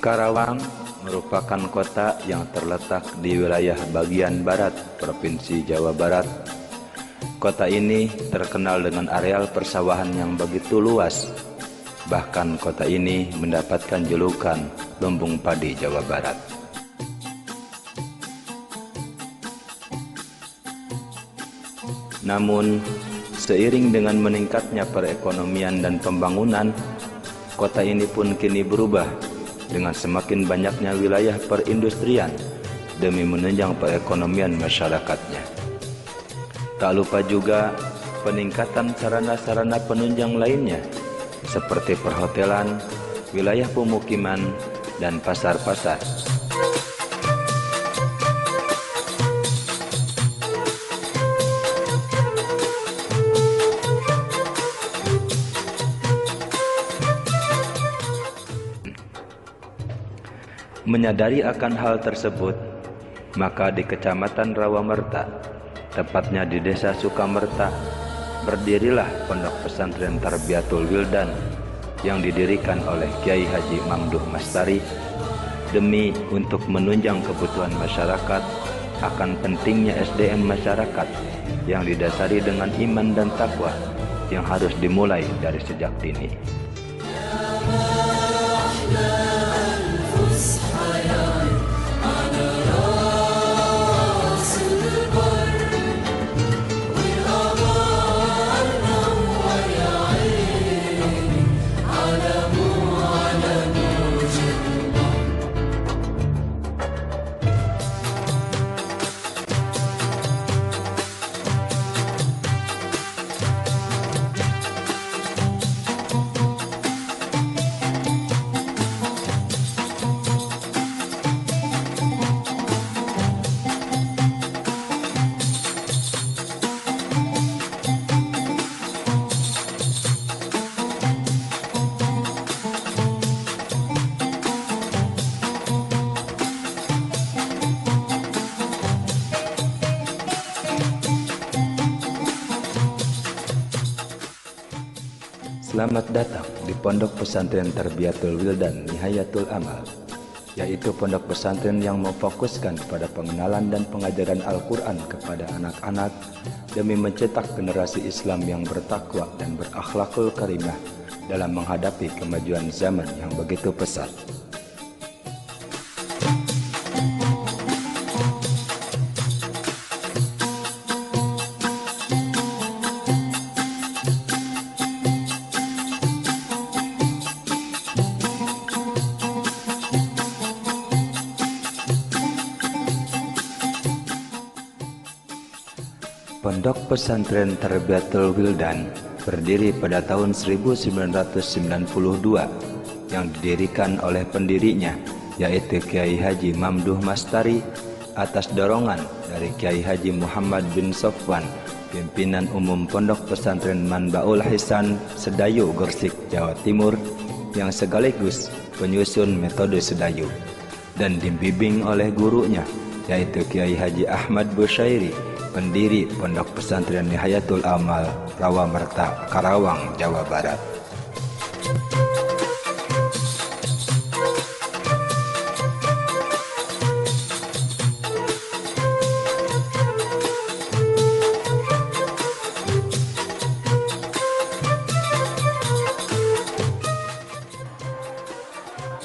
Karawang merupakan kota yang terletak di wilayah bagian barat Provinsi Jawa Barat. Kota ini terkenal dengan areal persawahan yang begitu luas. Bahkan kota ini mendapatkan julukan Lumbung Padi Jawa Barat. Namun, seiring dengan meningkatnya perekonomian dan pembangunan, kota ini pun kini berubah dengan semakin banyaknya wilayah perindustrian demi menunjang perekonomian masyarakatnya. Tak lupa juga peningkatan sarana-sarana penunjang lainnya seperti perhotelan, wilayah pemukiman, dan pasar-pasar. Menyadari akan hal tersebut, maka di Kecamatan Rawamerta, tepatnya di Desa Sukamerta, berdirilah Pondok Pesantren Tarbiyatul Wildan yang didirikan oleh Kiai Haji Mamduh Mastari demi untuk menunjang kebutuhan masyarakat akan pentingnya SDM masyarakat yang didasari dengan iman dan takwa yang harus dimulai dari sejak dini. Selamat datang di Pondok Pesantren Tarbiyatul Wildan Nihayatul Amal, yaitu pondok pesantren yang memfokuskan pada pengenalan dan pengajaran Al-Quran kepada anak-anak demi mencetak generasi Islam yang bertakwa dan berakhlakul karimah dalam menghadapi kemajuan zaman yang begitu pesat. Pondok Pesantren Tarbiyatul Wildan berdiri pada tahun 1992 yang didirikan oleh pendirinya yaitu Kiai Haji Mamduh Mastari atas dorongan dari Kiai Haji Muhammad bin Sofwan, pimpinan umum Pondok Pesantren Manbaul Hisan Sedayu Gresik, Jawa Timur, yang sekaligus penyusun metode Sedayu, dan dibimbing oleh gurunya yaitu Kiai Haji Ahmad Busyairi, pendiri Pondok Pesantren Nihayatul Amal, Rawamerta, Karawang, Jawa Barat.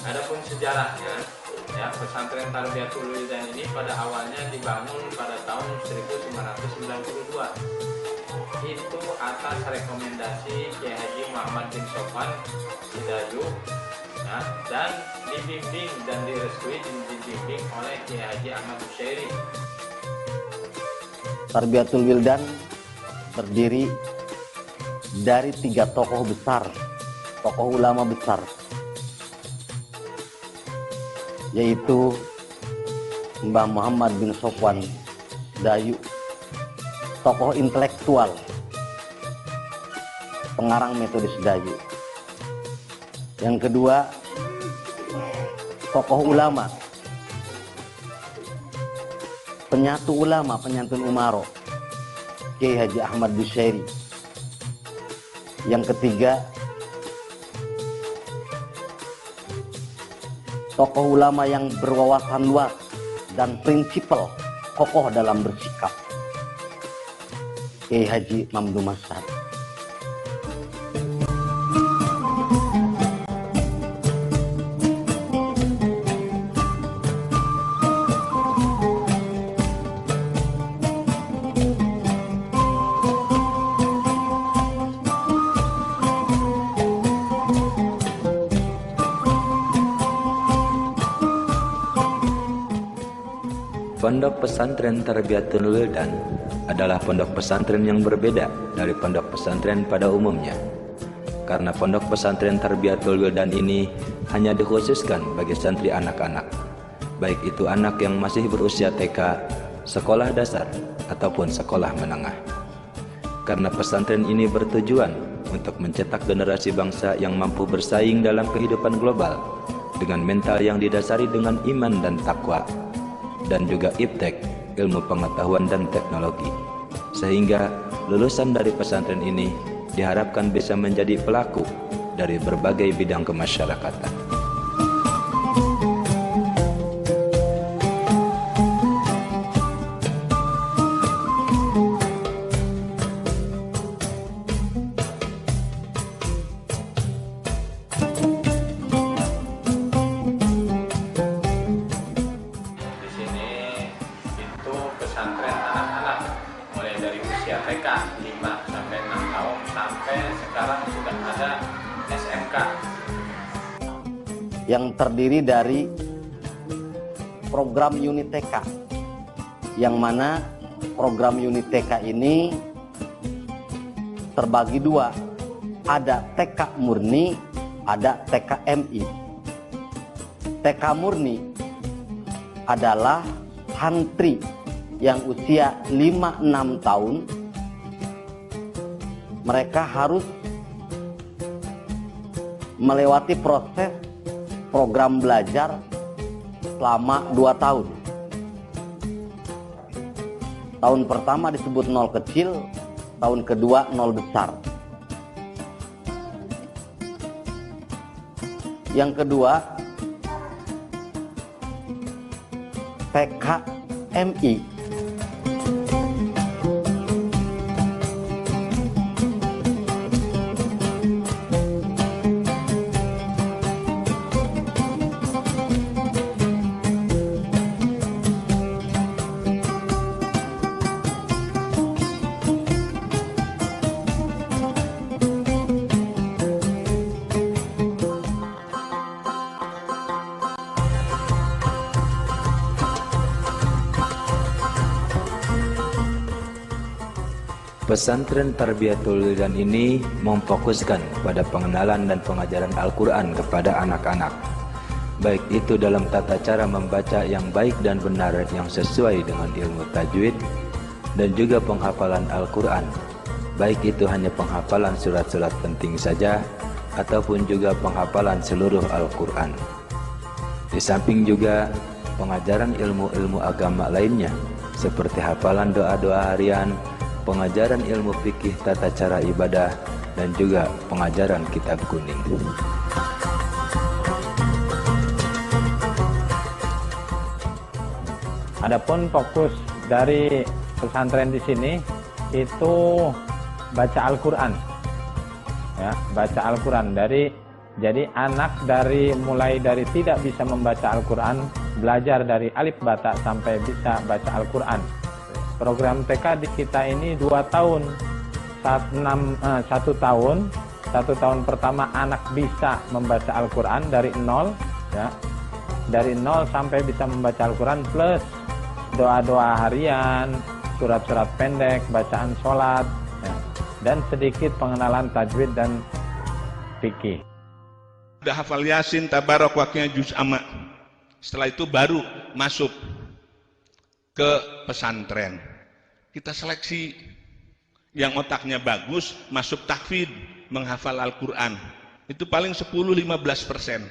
Adapun sejarahnya, pesantren Tarbiyatul Wildan ini pada awalnya dibangun pada tahun 1992. Itu atas rekomendasi Kiai Haji Muhammad bin Sofwan Sedayu, dan dibimbing dan dibimbing oleh Kiai Haji Ahmad Busyairi. Tarbiyatul Wildan terdiri dari 3 tokoh besar, tokoh ulama besar, yaitu Mbah Muhammad bin Sofwan Sedayu, tokoh intelektual, pengarang metode Sedayu. Yang kedua, tokoh ulama, penyatu ulama, penyantun umaro, Kiai Haji Ahmad Busyairi. Yang ketiga, tokoh ulama yang berwawasan luas dan prinsipal, kokoh dalam bersikap, Kiai Haji Mamdu Masad. Pondok Pesantren Tarbiyatul Wildan adalah pondok pesantren yang berbeda dari pondok pesantren pada umumnya. Karena pondok pesantren Tarbiyatul Wildan ini hanya dikhususkan bagi santri anak-anak, baik itu anak yang masih berusia TK, sekolah dasar, ataupun sekolah menengah. Karena pesantren ini bertujuan untuk mencetak generasi bangsa yang mampu bersaing dalam kehidupan global dengan mental yang didasari dengan iman dan takwa, dan juga iptek, ilmu pengetahuan dan teknologi. Sehingga lulusan dari pesantren ini diharapkan bisa menjadi pelaku dari berbagai bidang kemasyarakatan. Pesantren anak-anak mulai dari usia TK 5 sampai 6 tahun sampai sekarang sudah ada SMK yang terdiri dari program unit TK, yang mana program unit TK ini terbagi dua, ada TK murni, ada TK MI. TK murni adalah santri yang usia 5-6 tahun, mereka harus melewati proses program belajar selama 2 tahun. Tahun pertama disebut nol kecil, tahun kedua nol besar. Yang kedua, TK MI. Pesantren Tarbiyatul Wildan ini memfokuskan pada pengenalan dan pengajaran Al-Quran kepada anak-anak, baik itu dalam tata cara membaca yang baik dan benar yang sesuai dengan ilmu tajwid, dan juga penghafalan Al-Quran, baik itu hanya penghafalan surat-surat penting saja ataupun juga penghafalan seluruh Al-Quran. Di samping juga pengajaran ilmu-ilmu agama lainnya seperti hafalan doa-doa harian, pengajaran ilmu fikih tata cara ibadah, dan juga pengajaran kitab kuning. Adapun fokus dari pesantren di sini itu baca Al-Quran, ya, baca Al-Quran. Jadi anak mulai dari tidak bisa membaca Al-Quran, belajar dari alif bata sampai bisa baca Al-Quran. Program TK di kita ini 2 tahun, 1 tahun. 1 tahun pertama anak bisa membaca Al-Quran dari 0, ya, dari 0 sampai bisa membaca Al-Quran plus doa-doa harian, surat-surat pendek, bacaan sholat, ya, dan sedikit pengenalan tajwid dan fikih. Udah hafal Yasin, Tabarak, Waqiah, Juz Amma. Setelah itu baru masuk ke pesantren. Kita seleksi yang otaknya bagus, masuk tahfidz, menghafal Al-Quran. Itu paling 10-15%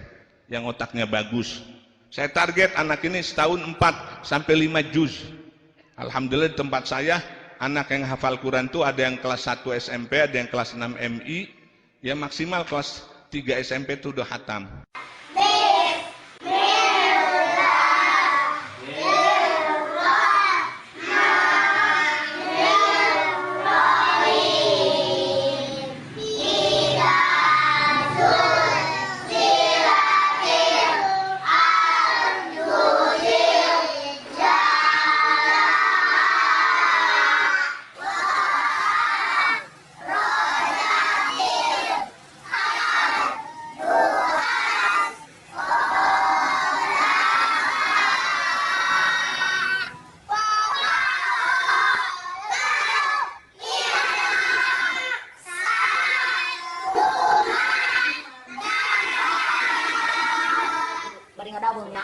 yang otaknya bagus. Saya target anak ini setahun 4-5 juz. Alhamdulillah di tempat saya, anak yang hafal Quran itu ada yang kelas 1 SMP, ada yang kelas 6 MI, ya maksimal kelas 3 SMP itu udah khatam. nggak double ya.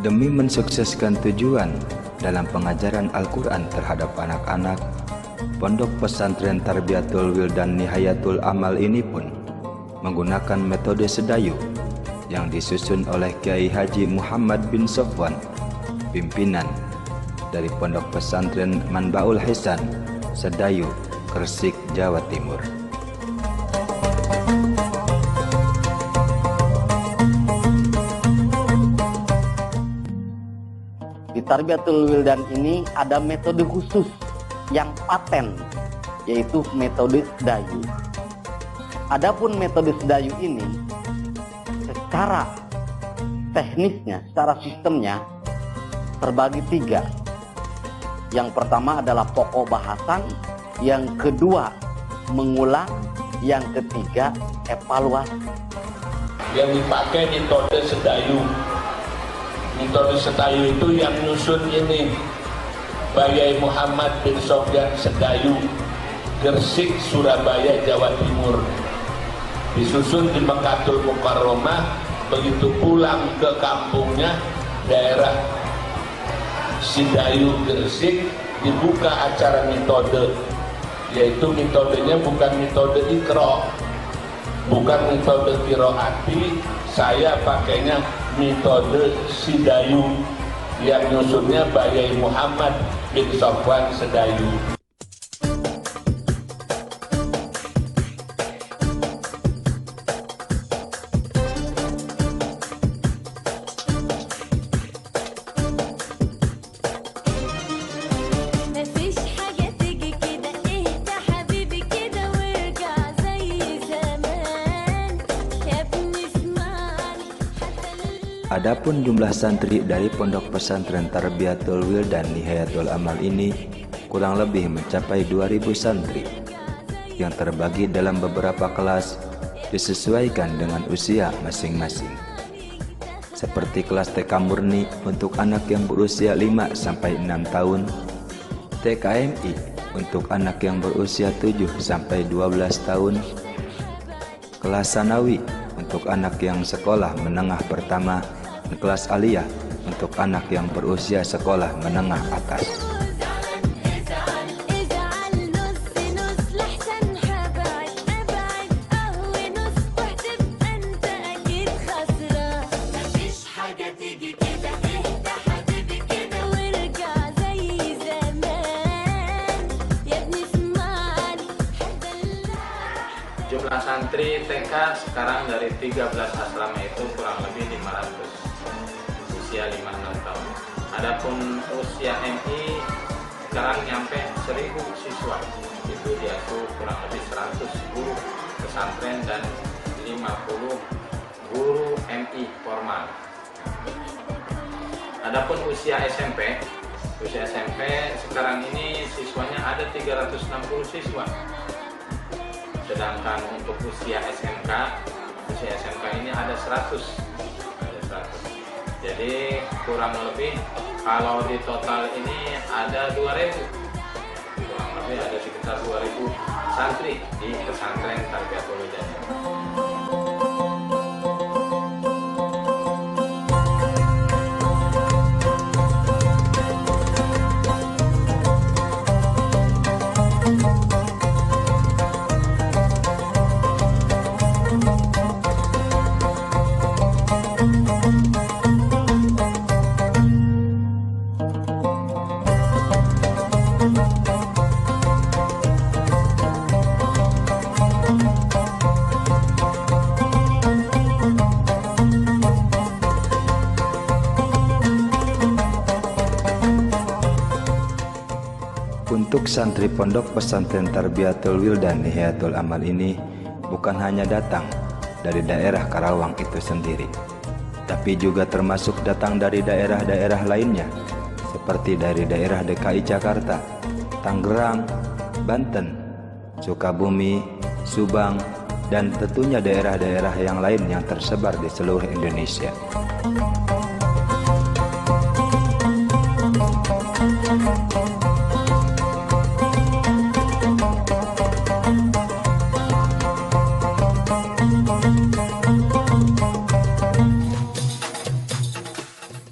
Demi mensukseskan tujuan dalam pengajaran Al-Quran terhadap anak-anak, Pondok Pesantren Tarbiyatul Wildan Nihayatul Amal ini pun menggunakan metode sedayu yang disusun oleh Kiai Haji Muhammad bin Sofwan, pimpinan dari Pondok Pesantren Manbaul Hisan, Sedayu, Gresik, Jawa Timur. Di Tarbiyatul Wildan ini ada metode khusus yang paten, yaitu metode sedayu. Adapun metode sedayu ini secara teknisnya, secara sistemnya terbagi 3. Yang pertama adalah pokok bahasan, yang kedua mengulang, yang ketiga evaluasi. Yang dipakai metode sedayu. Metode sedayu itu yang nyusun ini Bayai Muhammad bin Sofyan Sedayu, Gresik, Surabaya, Jawa Timur. Disusun di Mekkatul Mukarramah. Begitu pulang ke kampungnya daerah Sedayu, Gresik, dibuka acara metode, yaitu metodenya bukan metode ikro, bukan metode kiroati. Saya pakainya metode Sedayu yang nyusunnya Bayai Muhammad bin Sofwan Sedayu. Adapun jumlah santri dari Pondok Pesantren Tarbiyatul Wildan Nihayatul Amal ini kurang lebih mencapai 2000 santri yang terbagi dalam beberapa kelas disesuaikan dengan usia masing-masing. Seperti kelas TK murni untuk anak yang berusia 5 sampai 6 tahun, TKMI untuk anak yang berusia 7 sampai 12 tahun, kelas Sanawi untuk anak yang sekolah menengah pertama, dan kelas aliyah untuk anak yang berusia sekolah menengah atas. Jumlah santri TK sekarang dari 13 asrama itu kurang lebih 500, usia 5-6 tahun. Adapun usia MI sekarang nyampe 1000 siswa, itu diasuh kurang lebih 100 guru pesantren dan 50 guru MI formal. Adapun usia SMP sekarang ini siswanya ada 360 siswa. Sedangkan untuk usia SMK ini ada 100. Jadi kurang lebih kalau di total ini ada 2000. Kurang lebih ada sekitar 2000 santri di pesantren Tarbiyatul Wildan. Untuk santri pondok pesantren Tarbiyatul Wildan Nihayatul Amal ini bukan hanya datang dari daerah Karawang itu sendiri, tapi juga termasuk datang dari daerah-daerah lainnya seperti dari daerah DKI Jakarta, Tangerang, Banten, Sukabumi, Subang, dan tentunya daerah-daerah yang lain yang tersebar di seluruh Indonesia.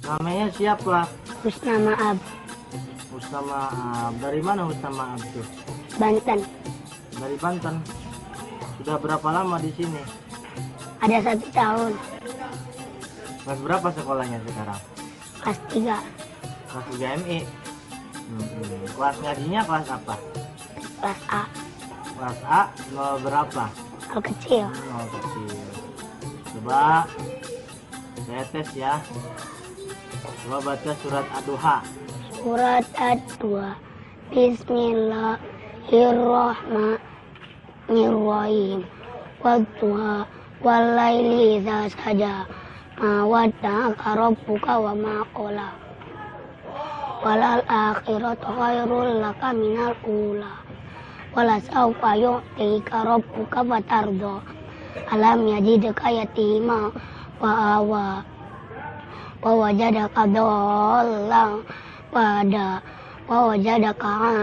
Namanya siapa? Husna Maab, Husna Maab. Dari mana Husna Maab tuh? Banten. Dari Banten. Sudah berapa lama di sini? Ada 1 tahun, Kelas berapa sekolahnya sekarang? kelas 3, Kelas 3 MI. Kelas ngajinya kelas apa? kelas A, Kelas A, nol berapa? al kecil. Nol kecil. Coba saya tes ya. Coba baca surat Ad-Duha. Surat Ad-Duha. Bismillahirrahmanirrahim. Wadduha walaili idza saja. Ma wadda'aka rabbuka wa ma qala. Walal akhiratu khairul laka minal ula. Wala sawfa yu'tika rabbuka fatarda. Alam yajidka yatima wa awa. Wa wajadaka dhallan pada wa wajadaka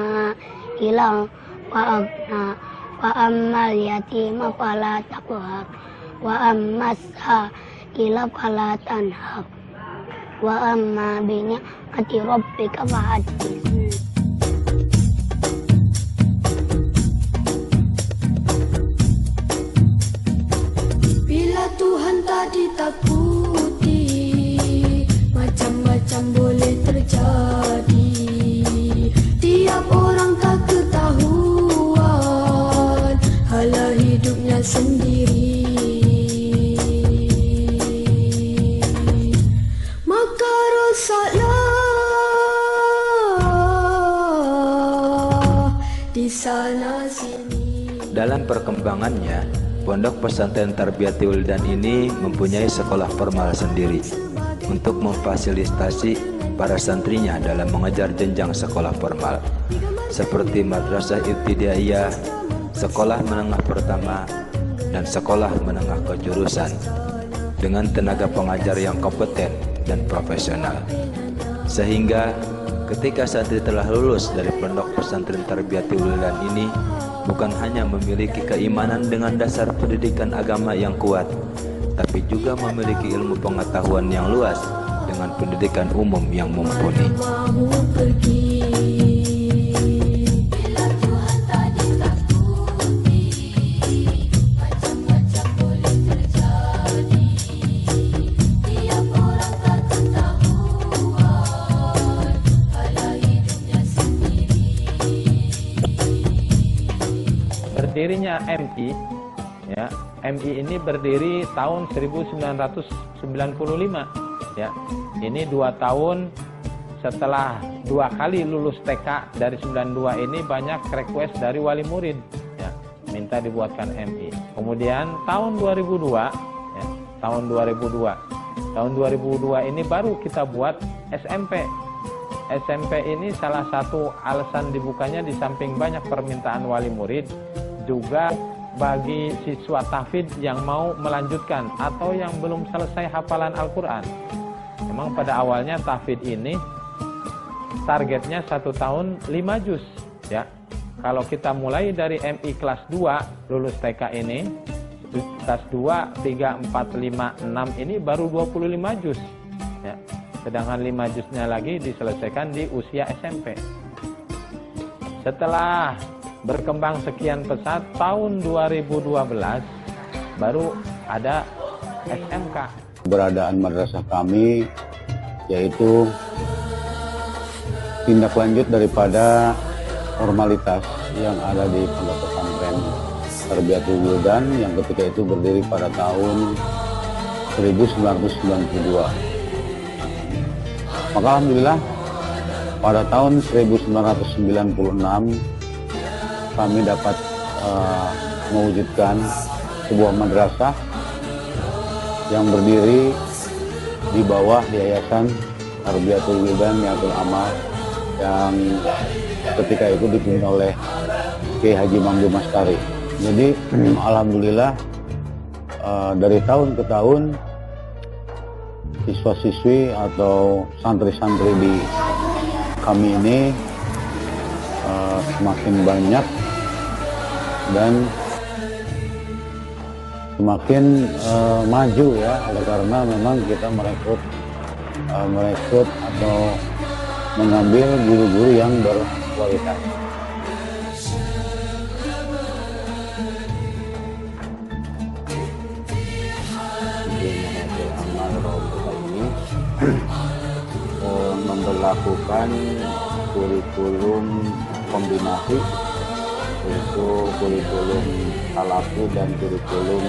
ilang wa agna wa ammal yatima fala taqhar wa ammas ila fala tanhar wa amma bi ni'mati rabbika fahaddits. Bila Tuhan tak ditakuti, macam-macam boleh terjadi. Tiap orang tak ketahuan hala hidupnya sendiri. Maka rosaklah di sana sini. Dalam perkembangannya, Pondok Pesantren Tarbiyatul Wildan ini mempunyai sekolah formal sendiri untuk memfasilitasi para santrinya dalam mengejar jenjang sekolah formal seperti Madrasah Ibtidaiyah, sekolah menengah pertama, dan sekolah menengah kejurusan dengan tenaga pengajar yang kompeten dan profesional. Sehingga ketika santri telah lulus dari Pondok Pesantren Tarbiyatul Wildan ini bukan hanya memiliki keimanan dengan dasar pendidikan agama yang kuat, tapi juga memiliki ilmu pengetahuan yang luas dengan pendidikan umum yang mumpuni. Mahu pergi. Bila Tuhan tak ditakuti, macam-macam boleh terjadi. Tiap orang tak ketahuan hala hidupnya sendiri. Berdirinya MI, ya, MI ini berdiri tahun 1995, ya. Ini 2 tahun setelah 2 kali lulus TK dari 92 ini banyak request dari wali murid, ya, minta dibuatkan MI. Kemudian tahun 2002, ya, tahun 2002 ini baru kita buat SMP. SMP ini salah satu alasan dibukanya di samping banyak permintaan wali murid, juga bagi siswa tahfidz yang mau melanjutkan atau yang belum selesai hafalan Al-Quran. Memang pada awalnya tahfidz ini targetnya 1 tahun 5 juz, ya. Kalau kita mulai dari MI kelas 2 lulus TK ini, kelas 2, 3, 4, 5, 6 ini baru 25 juz, ya. Sedangkan 5 juznya lagi diselesaikan di usia SMP. Setelah berkembang sekian pesat, tahun 2012 baru ada SMK. Keberadaan madrasah kami yaitu tindak lanjut daripada formalitas yang ada di Pondok Pesantren Tarbiyatul Wildan yang ketika itu berdiri pada tahun 1992. Maka alhamdulillah pada tahun 1996 kami dapat mewujudkan sebuah madrasah yang berdiri di bawah Yayasan Tarbiyatul Wildan Mi'atul Amal yang ketika itu dipimpin oleh Kiai Haji Mamdu Mastari. Jadi alhamdulillah dari tahun ke tahun siswa-siswi atau santri-santri di kami ini semakin banyak dan semakin maju ya, oleh karena memang kita merekrut atau mengambil guru-guru yang berkualitas. Ini memberlakukan kurikulum kombinasi, yaitu kurikulum Salafi dan kurikulum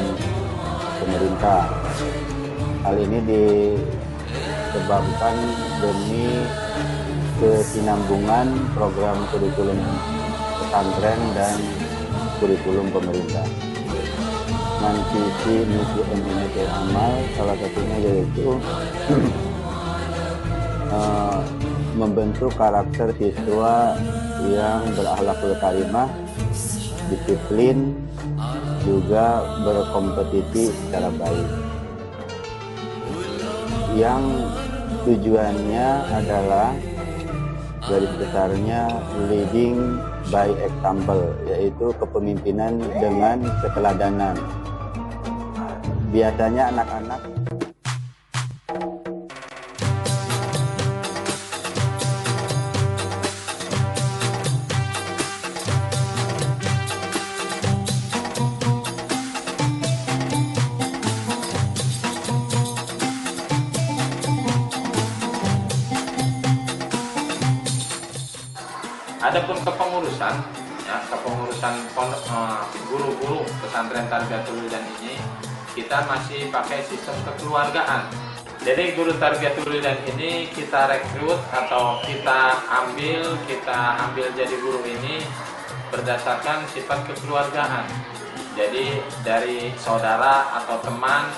pemerintah. Hal ini disebabkan demi kesinambungan program kurikulum pesantren dan kurikulum pemerintah. Misi Mi'atul Amal salah satunya yaitu membentuk karakter siswa yang berakhlakul karimah, disiplin, juga berkompetisi secara baik. Yang tujuannya adalah garis besarnya leading by example, yaitu kepemimpinan dengan keteladanan. Biasanya anak-anak Adapun kepengurusan, ya, kepengurusan guru-guru pesantren Tarbiyatul Wildan ini kita masih pakai sistem kekeluargaan. Jadi guru Tarbiyatul Wildan ini kita rekrut atau kita ambil jadi guru ini berdasarkan sifat kekeluargaan. Jadi dari saudara atau teman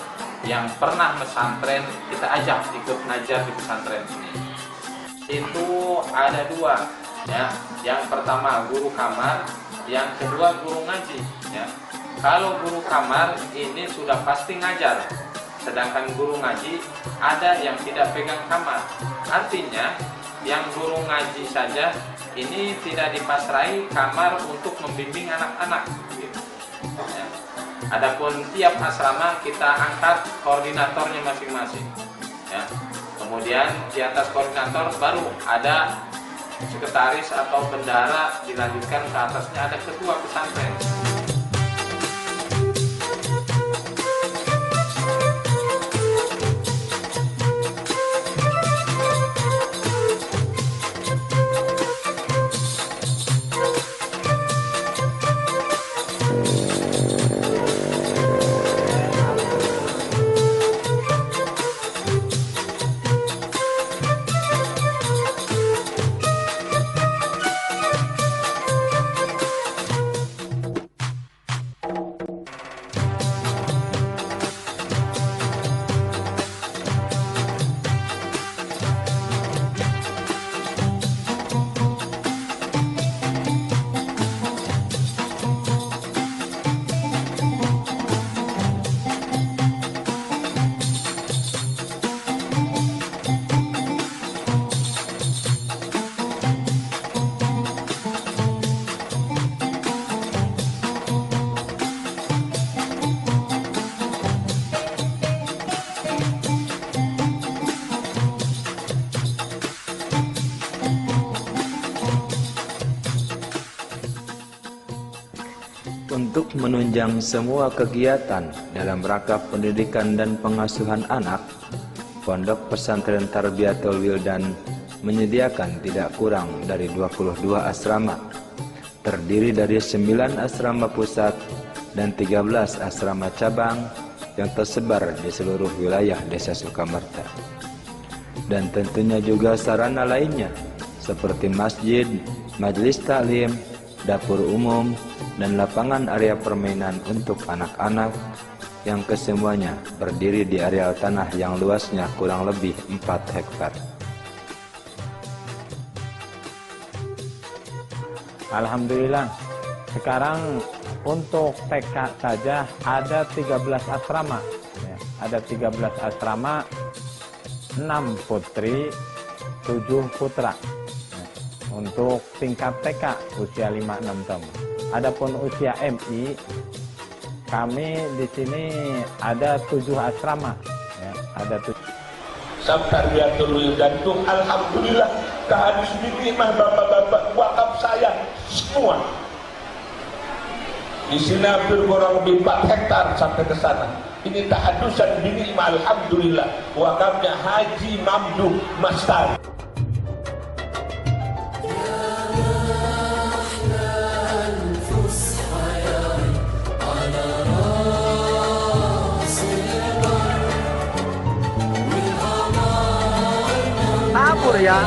yang pernah pesantren kita ajak ikut ngajar di pesantren ini. Itu ada dua. Ya, yang pertama guru kamar, yang kedua guru ngaji. Ya. Kalau guru kamar ini sudah pasti ngajar, sedangkan guru ngaji ada yang tidak pegang kamar. Artinya yang guru ngaji saja ini tidak dipasrai kamar untuk membimbing anak-anak. Gitu. Ya. Adapun tiap asrama kita angkat koordinatornya masing-masing. Ya. Kemudian di atas koordinator baru ada sekretaris atau bendara, dilanjutkan ke atasnya ada ketua pesantren. Untuk menunjang semua kegiatan dalam rangka pendidikan dan pengasuhan anak, Pondok Pesantren Tarbiyatul Wildan menyediakan tidak kurang dari 22 asrama, terdiri dari 9 asrama pusat dan 13 asrama cabang yang tersebar di seluruh wilayah Desa Sukamerta. Dan tentunya juga sarana lainnya seperti masjid, majelis taklim, dapur umum, dan lapangan area permainan untuk anak-anak yang kesemuanya berdiri di areal tanah yang luasnya kurang lebih 4 hektar. Alhamdulillah, sekarang untuk TK saja ada 13 asrama. Ya, ada 13 asrama, 6 putri, 7 putra. Ya, untuk tingkat TK usia 5-6 tahun. Adapun usia MI, kami di sini ada 7 asrama. Ya, ada 7. Sabtarbiatul Wildan itu alhamdulillah kehabis nikmah bapak-bapak wakaf saya semua. Di sini hampir kurang lebih 4 hektar sampai ke sana. Ini tahadusan binikmah alhamdulillah. Wakafnya Haji Mamduh Mastari. Tabur ya.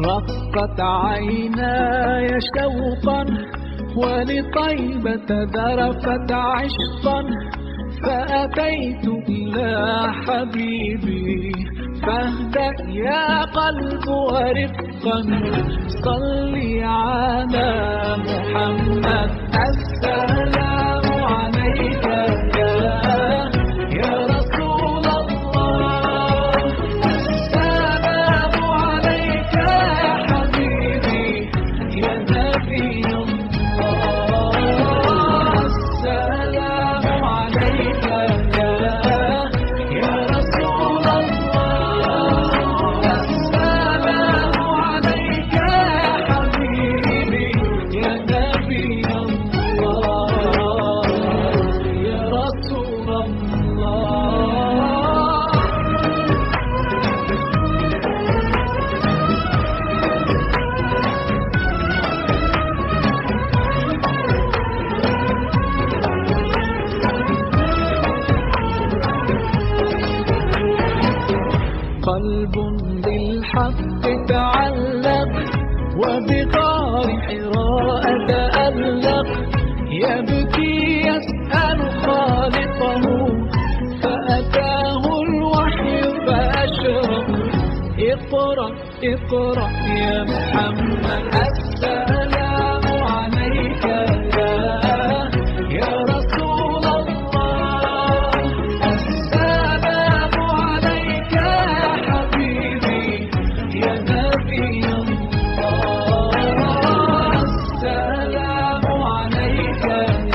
رقت عيناي شوقا ولطيبة ذرفت عشقا فأتيت إلى حبيبي فاهدأ يا قلب ورفقا صلي على محمد السلام عليك يا رسول الله السلام عليك يا حبيبي يا نبي الله السلام عليك يا رسول الله السلام عليك يا حبيبي يا نبي الله يا رسول الله. قلب بالحق تعلق وبغار حراء تألق يبكي يسأل خالقه فأتاه الوحي فأشرق اقرأ اقرأ يا محمد السلام عليك يا رسول الله السلام عليك يا حبيبي يا نبي الله السلام عليك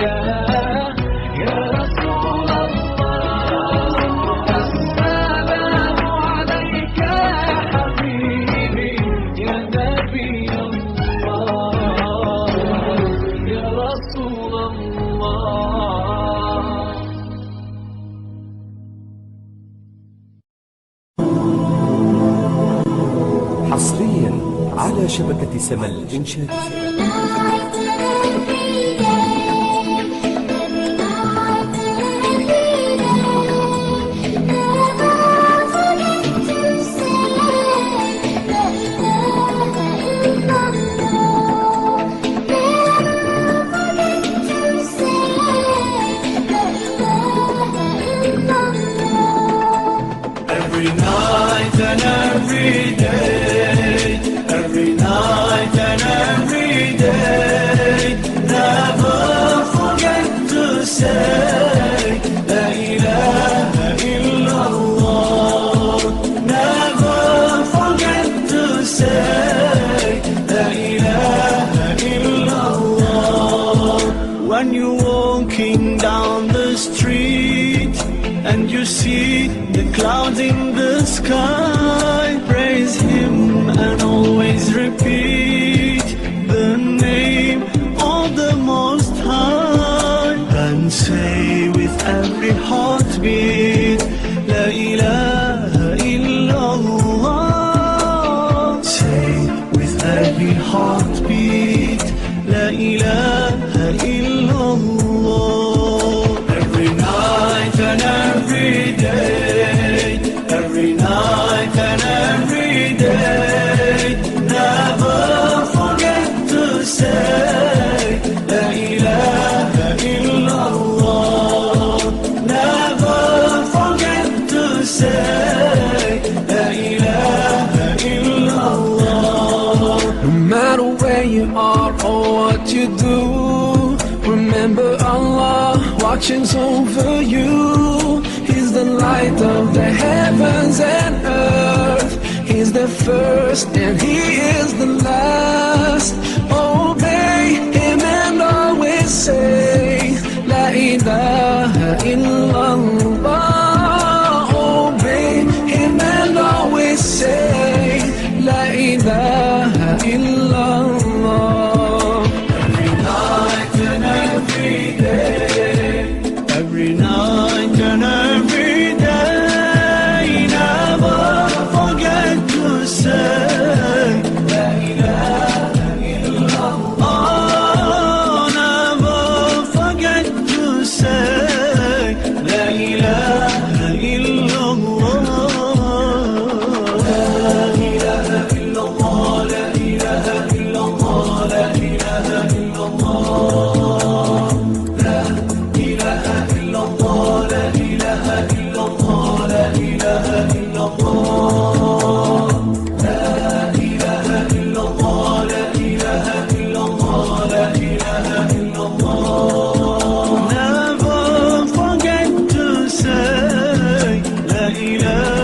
يا رسول الله السلام عليك يا حبيبي يا نبي الله يا رسول الله. حصريا على شبكة سما الإنشاد. Thank you. Every night and every day, every night and every day, never forget to say La ilaha illallah. Never forget to say La ilaha illallah. When you're walking down the street and you see the clouds in the sky, praise Him and always repeat the name of the Most High, and say with every heartbeat, La ilaha illallah. Say with every heartbeat, La ilaha illallah. Every night and every day, every night and every day, never forget to say La ilaha illallah. Never forget to say La ilaha illallah. No matter where you are or what you do, remember Allah watching over you. He's the light of the heavens and earth. He's the first and He is the last. Obey Him and always say La ilaha illallah. Obey Him and always say La ilaha illallah. Every night and every day, every night and every day, never forget to say La ilaha illallah. Never forget to say La ilaha illallah. La ilaha illallah, la ilaha illallah, la ilaha illallah. La ilaha illallah, la ilaha illallah, la ilaha illallah. La ilaha illallah, la ilaha illallah, la ilaha illallah. Never forget to say La ilaha